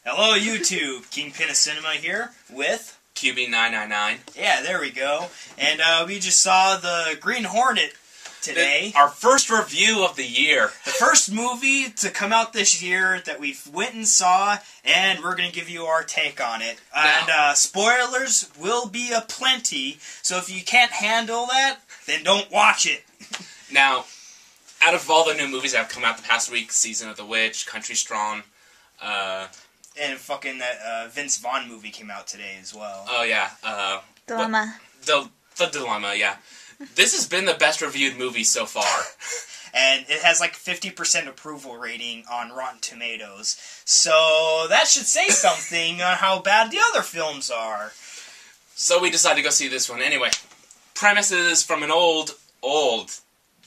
Hello, YouTube. Kingpin of Cinema here with QB999. Yeah, there we go. And we just saw the Green Hornet today. Our first review of the year. The first movie to come out this year that we went and saw, and we're going to give you our take on it. Now, And spoilers will be aplenty, so if you can't handle that, then don't watch it. Now, out of all the new movies that have come out the past week, Season of the Witch, Country Strong, and fucking that Vince Vaughn movie came out today as well. Oh yeah, Dilemma. The Dilemma, yeah. This has been the best reviewed movie so far. And it has like 50% approval rating on Rotten Tomatoes. So that should say something on how bad the other films are. So we decided to go see this one. Anyway, premises from an old, 70s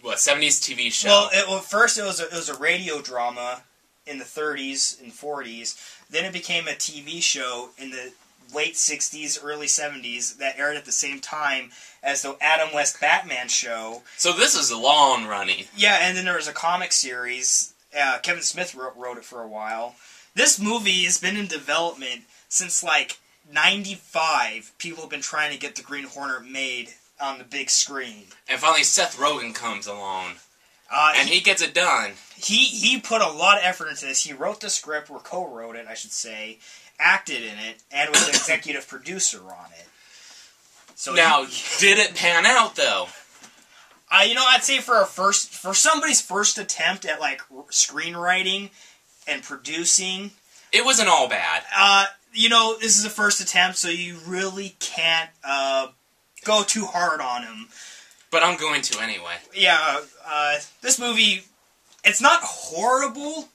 TV show. Well, first it was a radio drama in the 30s and 40s. Then it became a TV show in the late 60s, early 70s that aired at the same time as the Adam West Batman show. So this is long running. Yeah, and then there was a comic series. Kevin Smith wrote it for a while. This movie has been in development since like 95. People have been trying to get the Green Hornet made on the big screen. And finally Seth Rogan comes along. And he gets it done. He put a lot of effort into this. He wrote the script, or co-wrote it, I should say, acted in it, and was an executive producer on it. So now, did it pan out though? I'd say for somebody's first attempt at like screenwriting and producing, it wasn't all bad. This is a first attempt, so you really can't go too hard on him. But I'm going to anyway. Yeah, this movie, it's not horrible,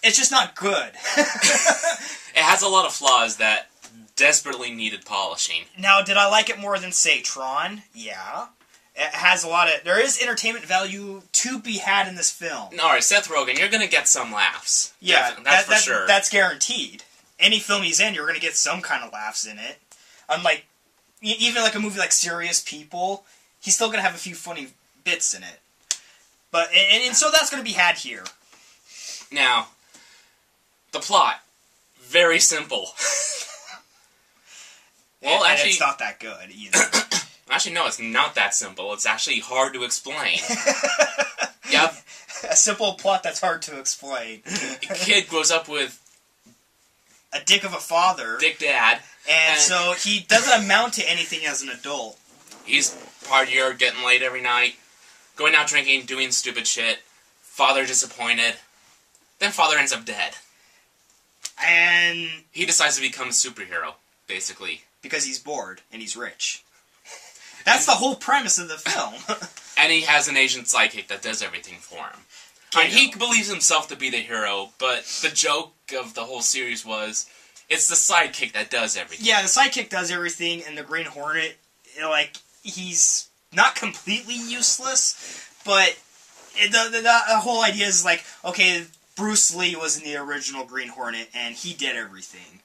it's just not good. It has a lot of flaws that desperately needed polishing. Now, did I like it more than, say, Tron? Yeah. It has there is entertainment value to be had in this film. Alright, Seth Rogan, you're gonna get some laughs. Yeah, that's for sure. That's guaranteed. Any film he's in, you're gonna get some kind of laughs in it. Unlike, even like a movie like Serious People, he's still going to have a few funny bits in it. But and so that's going to be had here. Now, the plot. Very simple. Well, actually, it's not that good, either. Actually, no, it's not that simple. It's actually hard to explain. Yep. A simple plot that's hard to explain. A kid grows up with a dick of a father. Dick dad. And so he doesn't amount to anything as an adult. He's partier, getting late every night, going out drinking, doing stupid shit. Father disappointed. Then father ends up dead. And he decides to become a superhero, basically. Because he's bored and he's rich. That's the whole premise of the film. And he has an Asian sidekick that does everything for him. And he believes himself to be the hero, but the joke of the whole series was, it's the sidekick that does everything. Yeah, the sidekick does everything, and the Green Hornet, he's not completely useless, but the whole idea is like, okay, Bruce Lee was in the original Green Hornet, and he did everything.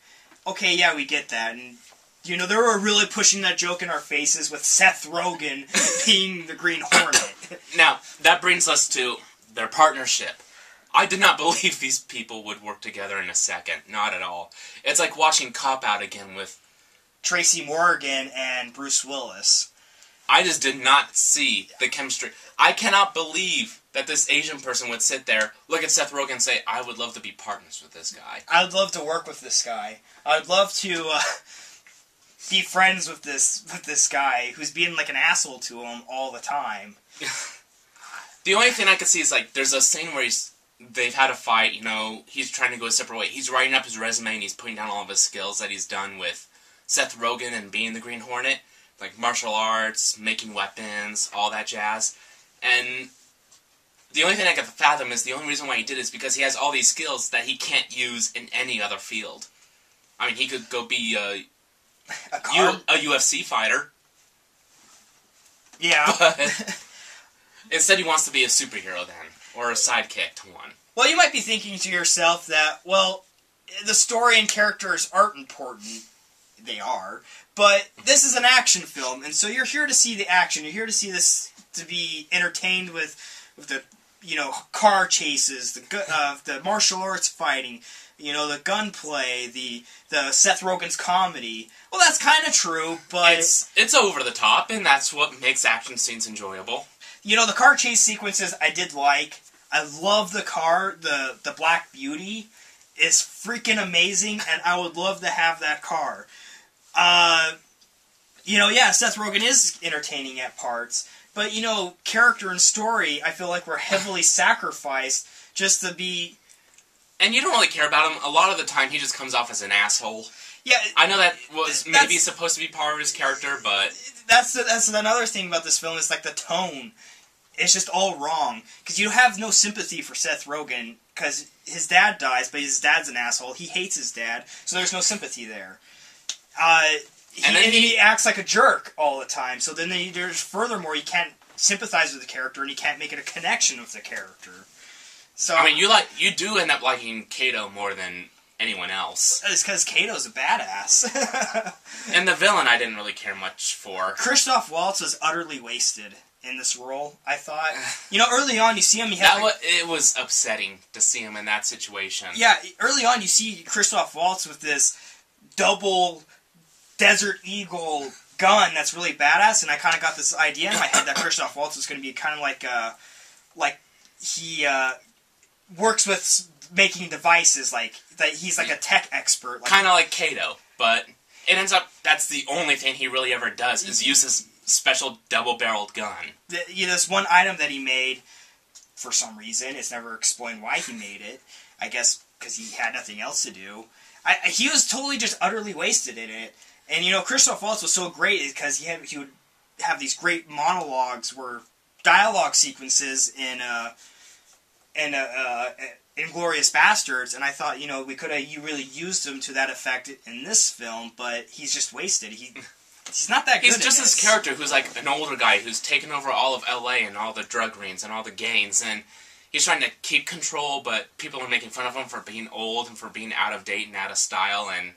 Okay, yeah, we get that, and, they were really pushing that joke in our faces with Seth Rogan being the Green Hornet. Now, that brings us to their partnership. I did not believe these people would work together in a second. Not at all. It's like watching Cop Out again with Tracy Morgan and Bruce Willis. I just did not see the chemistry. I cannot believe that this Asian person would sit there, look at Seth Rogen and say, I would love to be partners with this guy. I would love to work with this guy. I would love to be friends with this guy who's being like an asshole to him all the time. The only thing I could see is like, there's a scene where they've had a fight, he's trying to go a separate way. He's writing up his resume and he's putting down all of his skills that he's done with Seth Rogen and being the Green Hornet. Like martial arts, making weapons, all that jazz. And the only thing I can fathom is the only reason why he did it is because he has all these skills that he can't use in any other field. I mean, he could go be a UFC fighter. Yeah. But instead he wants to be a superhero then, or a sidekick to one. Well, you might be thinking to yourself that, well, the story and characters aren't important. They are. But this is an action film, and so you're here to see the action. You're here to see this, to be entertained with the, car chases, the martial arts fighting, You know, the gunplay, the Seth Rogen's comedy. Well, that's kind of true, but... It's over the top, and that's what makes action scenes enjoyable. You know, the car chase sequences I did like. I love the car. The Black Beauty is freaking amazing, and I would love to have that car. You know, yeah, Seth Rogen is entertaining at parts, but, you know, character and story, I feel like were heavily sacrificed just to be... And you don't really care about him. A lot of the time, he just comes off as an asshole. Yeah, I know that was maybe supposed to be part of his character, but... That's another thing about this film, is like the tone. It's just all wrong. Because you have no sympathy for Seth Rogen, because his dad dies, but his dad's an asshole. He hates his dad, so there's no sympathy there. He acts like a jerk all the time, so then furthermore, you can't sympathize with the character, and you can't make it a connection with the character. So I mean, you do end up liking Kato more than anyone else. It's because Kato's a badass. And the villain I didn't really care much for. Christoph Waltz was utterly wasted in this role, I thought. You know, early on, you see him... It was upsetting to see him in that situation. Yeah, early on, you see Christoph Waltz with this double Desert Eagle gun that's really badass, and I kind of got this idea in my head that Christoph Waltz was going to be kind of like he works with making devices, that he's like a tech expert. Kind of like Kato, but it ends up that's the only thing he really ever does, is use this special double-barreled gun. This one item that he made, for some reason, it's never explained why he made it. I guess because he had nothing else to do. He was totally just utterly wasted in it. And, you know, Christoph Waltz was so great because he would have these great monologues, dialogue sequences in Inglourious Bastards, and I thought, you know, you really used him to that effect in this film, but he's just wasted. He's not that good. He's just this character who's like an older guy who's taken over all of LA and all the drug rings and all the gangs, and he's trying to keep control, but people are making fun of him for being old and for being out of date and out of style, and...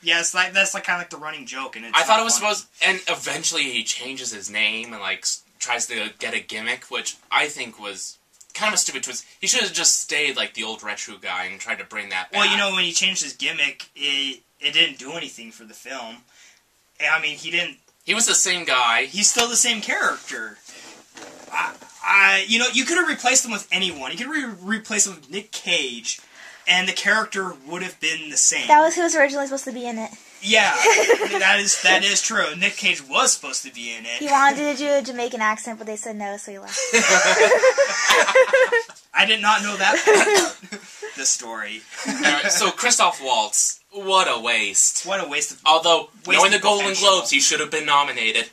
Yeah, that's kind of like the running joke, and I thought it was supposed... And eventually he changes his name and, like, tries to get a gimmick, which I think was kind of a stupid twist. He should have just stayed like the old retro guy and tried to bring that back. Well, you know, when he changed his gimmick, it didn't do anything for the film. I mean, he didn't... He was the same guy. He's still the same character. You know, you could have replaced him with anyone. You could have replaced him with Nick Cage, and the character would have been the same. That was who was originally supposed to be in it. Yeah, that is true. Nick Cage was supposed to be in it. He wanted to do a Jamaican accent, but they said no, so he left. I did not know that part of the story. Right, so Christoph Waltz, what a waste. What a waste of... Although, knowing the Golden Globes, he should have been nominated.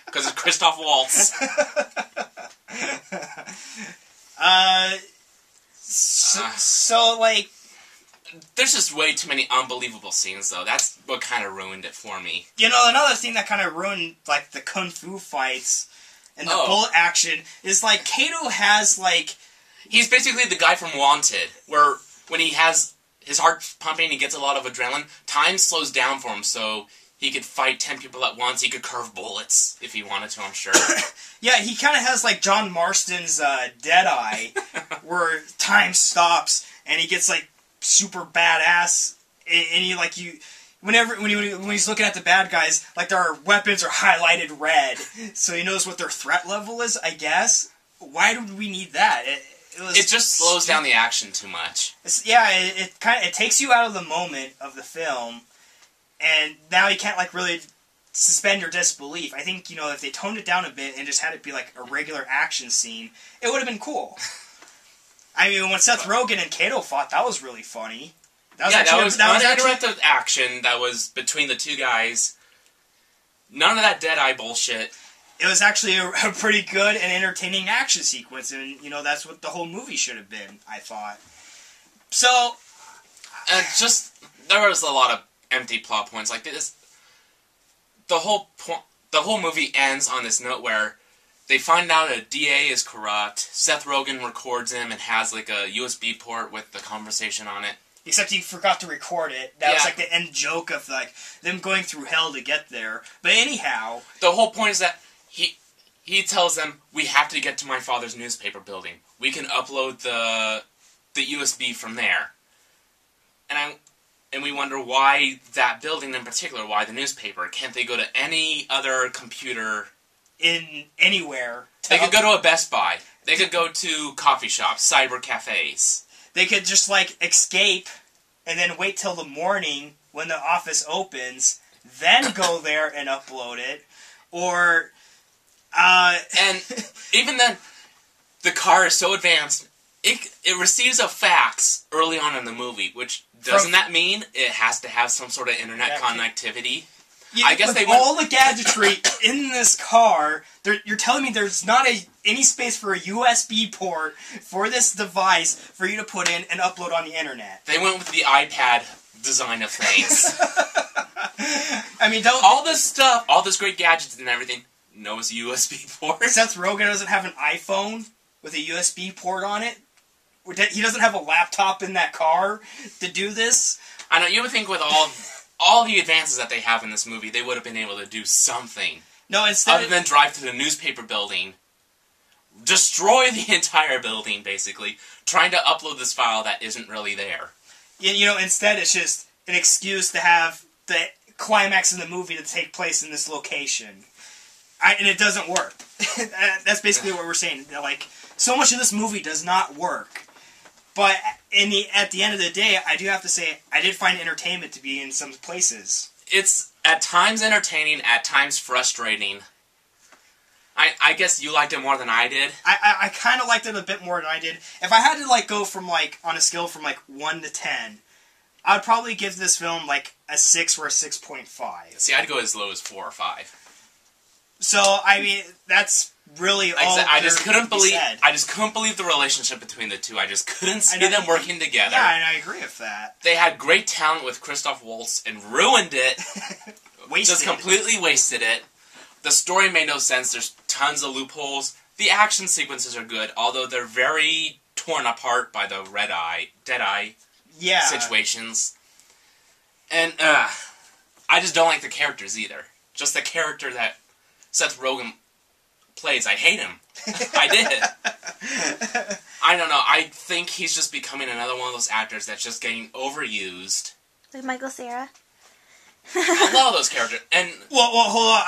Because of Christoph Waltz. So, like... There's just way too many unbelievable scenes, though. That's what kind of ruined it for me. You know, another thing that kind of ruined, like, the kung fu fights and the bullet action is, like, Kato has, like... He's basically the guy from Wanted, where when he has his heart pumping, he gets a lot of adrenaline, time slows down for him, so he could fight 10 people at once. He could curve bullets if he wanted to, I'm sure. Yeah, he kind of has, like, John Marston's Deadeye, where time stops, and he gets, like, super badass, and he, like, when he's looking at the bad guys, like, their weapons are highlighted red, so he knows what their threat level is, I guess. Why do we need that? It just slows down the action too much. It takes you out of the moment of the film, and now you can't, like, really suspend your disbelief. I think, you know, if they toned it down a bit and just had it be, like, a regular action scene, it would have been cool. I mean, when Seth Rogen and Kato fought, that was really funny. That was uninterrupted action that was between the two guys. None of that Deadeye bullshit. It was actually a pretty good and entertaining action sequence, and, you know, that's what the whole movie should have been, I thought. So... there was a lot of empty plot points. Like, this... The whole movie ends on this note where they find out a DA is corrupt, Seth Rogen records him and has, like, a USB port with the conversation on it. Except he forgot to record it. That was, like, the end joke of, like, them going through hell to get there. But anyhow... The whole point is that he tells them, we have to get to my father's newspaper building. We can upload the USB from there. And we wonder why that building in particular, why the newspaper. Can't they go to any other computer? In anywhere. They could go to a Best Buy. They could go to coffee shops, cyber cafes. They could just, like, escape and then wait till the morning when the office opens, then go there and upload it. Or, And even then, the car is so advanced, it receives a fax early on in the movie, which doesn't that mean it has to have some sort of internet connectivity? I guess they all the gadgetry in this car, you're telling me there's not any space for a USB port for this device for you to put in and upload on the internet. They went with the iPad design of things. I mean, all this stuff, all this great gadgets and everything, no USB port. Seth Rogan doesn't have an iPhone with a USB port on it. He doesn't have a laptop in that car to do this. I know, you would think with all the advances that they have in this movie, they would have been able to do something. No, instead other than drive to the newspaper building, destroy the entire building, basically, trying to upload this file that isn't really there. You know, instead it's just an excuse to have the climax of the movie to take place in this location. And it doesn't work. That's basically what we're saying. Like, so much of this movie does not work. But at the end of the day, I do have to say, I did find entertainment to be in some places. It's at times entertaining, at times frustrating. I guess you liked it more than I did. I kind of liked it a bit more than I did. If I had to, like, go from, like, on a scale from, like, 1 to 10, I'd probably give this film, like, a 6 or a 6.5. See, I'd go as low as 4 or 5. So, I mean, that's really all I just couldn't believe. said. I just couldn't believe the relationship between the two. I just couldn't see them working together. Yeah, and I agree with that. They had great talent with Christoph Waltz and ruined it. Just completely wasted it. The story made no sense. There's tons of loopholes. The action sequences are good, although they're very torn apart by the Deadeye situations. And I just don't like the characters either. Just the character that Seth Rogan plays. I hate him. I did. I don't know. I think he's just becoming another one of those actors that's just getting overused. Like Michael Cera. I love those characters. And well, hold on.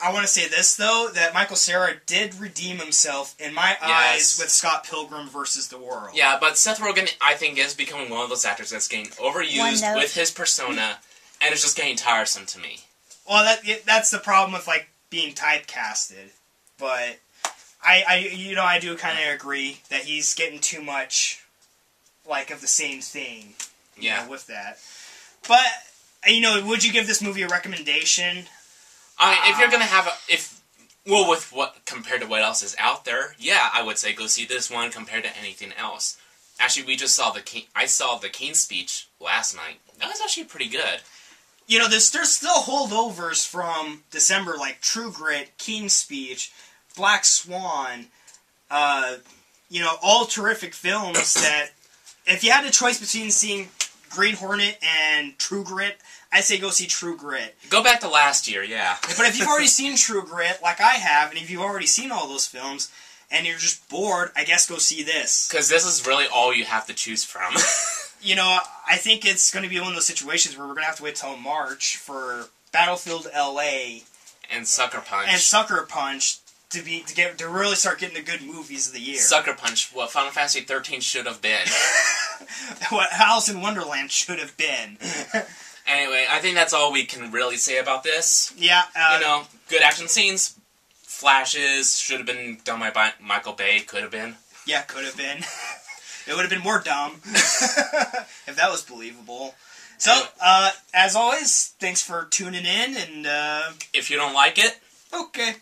I want to say this though, that Michael Cera did redeem himself in my eyes with Scott Pilgrim versus the World. Yeah, but Seth Rogen, I think, is becoming one of those actors that's getting overused with his persona, and it's just getting tiresome to me. Well, that's the problem with, like, being typecasted. But I do kind of agree that he's getting too much, like, of the same thing. You know, with that. But, you know, would you give this movie a recommendation? If you're gonna have with what compared to what else is out there, yeah, I would say go see this one compared to anything else. Actually, we just saw I saw the King's Speech last night. That was actually pretty good. You know, there's still holdovers from December, like True Grit, King's Speech, Black Swan, you know, all terrific films that, if you had a choice between seeing Green Hornet and True Grit, I'd say go see True Grit. Go back to last year, yeah. But if you've already seen True Grit, like I have, and if you've already seen all those films, and you're just bored, I guess go see this. Because this is really all you have to choose from. You know, I think it's going to be one of those situations where we're going to have to wait till March for Battlefield LA and Sucker Punch to really start getting the good movies of the year. Sucker Punch, what Final Fantasy 13 should have been. What Alice in Wonderland should have been. Anyway, I think that's all we can really say about this. Yeah. You know, good action scenes, flashes, should have been done by Michael Bay, could have been. Yeah, could have been. It would have been more dumb if that was believable. So, as always, thanks for tuning in, and if you don't like it, okay.